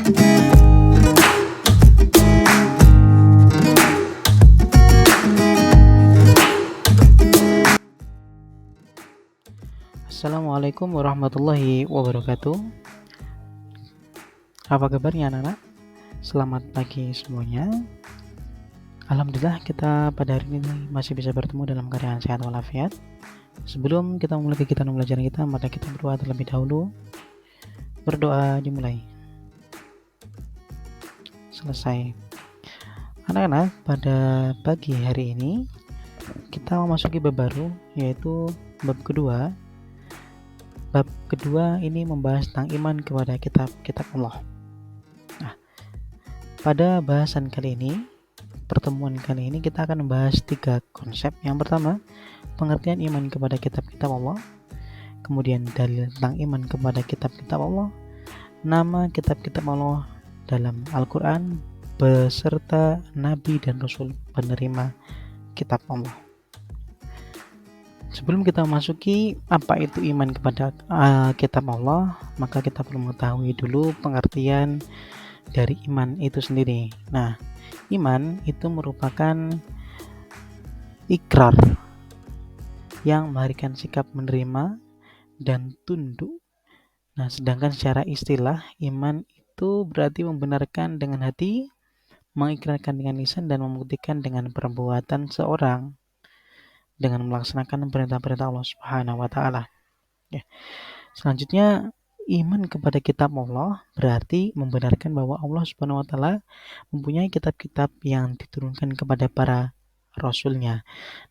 Assalamualaikum warahmatullahi wabarakatuh. Apa kabarnya anak-anak? Selamat pagi semuanya. Alhamdulillah kita pada hari ini masih bisa bertemu dalam keadaan sehat walafiat. Sebelum kita memulai kegiatan pembelajaran kita, mari kita berdoa terlebih dahulu. Berdoa dimulai. Selesai. Anak-anak, pada pagi hari ini kita memasuki bab baru, yaitu bab kedua. Bab kedua ini membahas tentang iman kepada kitab-kitab Allah. Nah, pada bahasan kali ini, pertemuan kali ini kita akan membahas 3 konsep. Yang pertama, pengertian iman kepada kitab-kitab Allah. Kemudian dalil tentang iman kepada kitab-kitab Allah. Nama kitab-kitab Allah dalam Al-Quran beserta Nabi dan Rasul penerima kitab Allah. Sebelum kita memasuki apa itu iman kepada kitab Allah, maka kita perlu mengetahui dulu pengertian dari iman itu sendiri. Nah, iman itu merupakan ikrar yang melahirkan sikap menerima dan tunduk. Nah, sedangkan secara istilah, iman itu berarti membenarkan dengan hati, mengikrarkan dengan lisan, dan membuktikan dengan perbuatan seorang dengan melaksanakan perintah-perintah Allah Subhanahu wa taala. Ya. Selanjutnya, iman kepada kitab Allah berarti membenarkan bahwa Allah Subhanahu wa taala mempunyai kitab-kitab yang diturunkan kepada para rasulnya.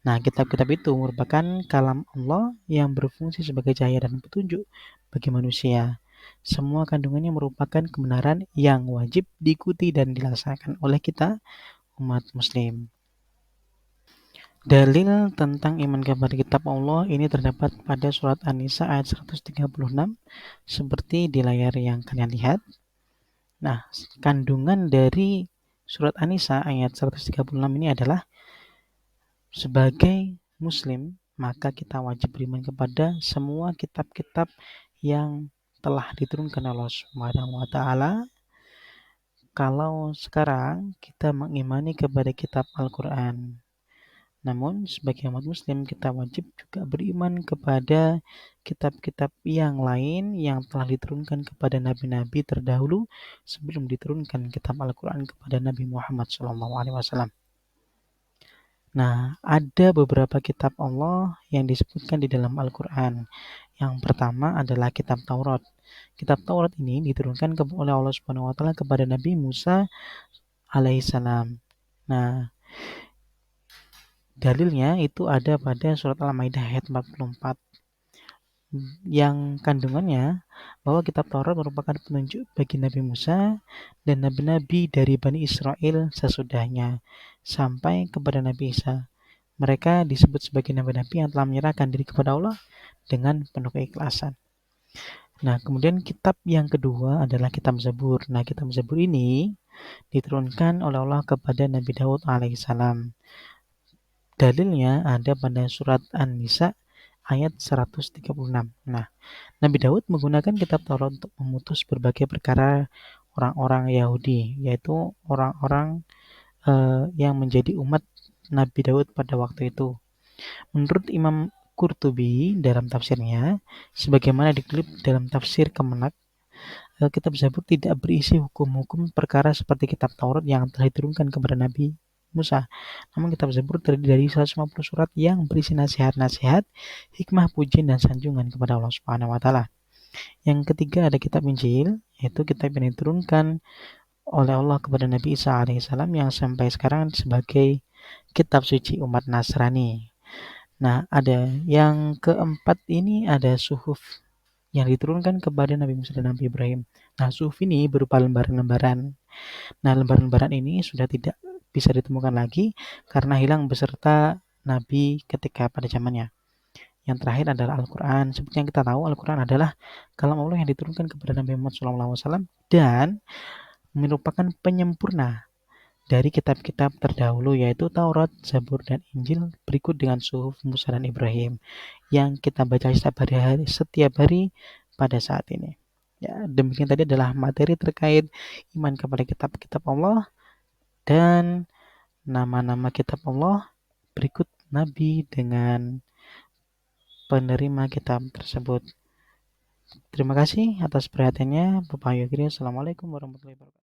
Nah, kitab-kitab itu merupakan kalam Allah yang berfungsi sebagai cahaya dan petunjuk bagi manusia. Semua kandungannya merupakan kebenaran yang wajib diikuti dan dilaksanakan oleh kita, umat muslim. Dalil tentang iman kepada kitab Allah ini terdapat pada surat An-Nisa ayat 136 seperti di layar yang kalian lihat. Nah, kandungan dari surat An-Nisa ayat 136 ini adalah sebagai muslim, maka kita wajib beriman kepada semua kitab-kitab yang telah diturunkan Allah Subhanahu wa taala. Kalau sekarang kita mengimani kepada kitab Al-Qur'an. Namun, sebagai umat muslim, kita wajib juga beriman kepada kitab-kitab yang lain yang telah diturunkan kepada nabi-nabi terdahulu sebelum diturunkan kitab Al-Quran kepada Nabi Muhammad SAW. Nah, ada beberapa kitab Allah yang disebutkan di dalam Al-Quran. Yang pertama adalah kitab Taurat. Kitab Taurat ini diturunkan oleh Allah Subhanahu wa taala kepada Nabi Musa alaihissalam. Nah, dalilnya itu ada pada surat Al-Maidah ayat 44 yang kandungannya bahwa kitab Taurat merupakan petunjuk bagi Nabi Musa dan nabi-nabi dari Bani Israel sesudahnya sampai kepada Nabi Isa. Mereka disebut sebagai nabi-nabi yang telah menyerahkan diri kepada Allah dengan penuh keikhlasan. Nah, kemudian kitab yang kedua adalah kitab Zabur. Nah, kitab Zabur ini diturunkan oleh Allah kepada Nabi Daud alaihissalam. Dalilnya ada pada surat An-Nisa ayat 136. Nah, Nabi Daud menggunakan kitab Taurat untuk memutus berbagai perkara orang-orang Yahudi, yaitu orang-orang yang menjadi umat Nabi Daud pada waktu itu. Menurut Imam Qurtubi dalam tafsirnya, sebagaimana dikutip dalam tafsir Kemenak, kitab Zabur tidak berisi hukum-hukum perkara seperti kitab Taurat yang telah diturunkan kepada Nabi Musa. Namun kitab Zabur terdiri dari 150 surat yang berisi nasihat-nasihat, hikmah, pujian, dan sanjungan kepada Allah Subhanahu wa taala. Yang ketiga ada kitab Injil, yaitu kitab yang diturunkan oleh Allah kepada Nabi Isa alaihissalam yang sampai sekarang sebagai kitab suci umat Nasrani. Nah, ada yang keempat ini ada suhuf yang diturunkan kepada Nabi Musa dan Nabi Ibrahim. Nah, suhuf ini berupa lembaran-lembaran. Nah, lembaran-lembaran ini sudah tidak bisa ditemukan lagi karena hilang beserta Nabi ketika pada zamannya. Yang terakhir adalah Al-Quran. Seperti yang kita tahu, Al-Quran adalah kalam Allah yang diturunkan kepada Nabi Muhammad SAW dan merupakan penyempurna dari kitab-kitab terdahulu yaitu Taurat, Zabur, dan Injil berikut dengan suhuf Musa dan Ibrahim yang kita baca setiap hari pada saat ini. Ya, demikian tadi adalah materi terkait iman kepada kitab-kitab Allah dan nama-nama kitab Allah, berikut nabi dengan penerima kitab tersebut. Terima kasih atas perhatiannya. Bapak Yogri. Assalamualaikum warahmatullahi wabarakatuh.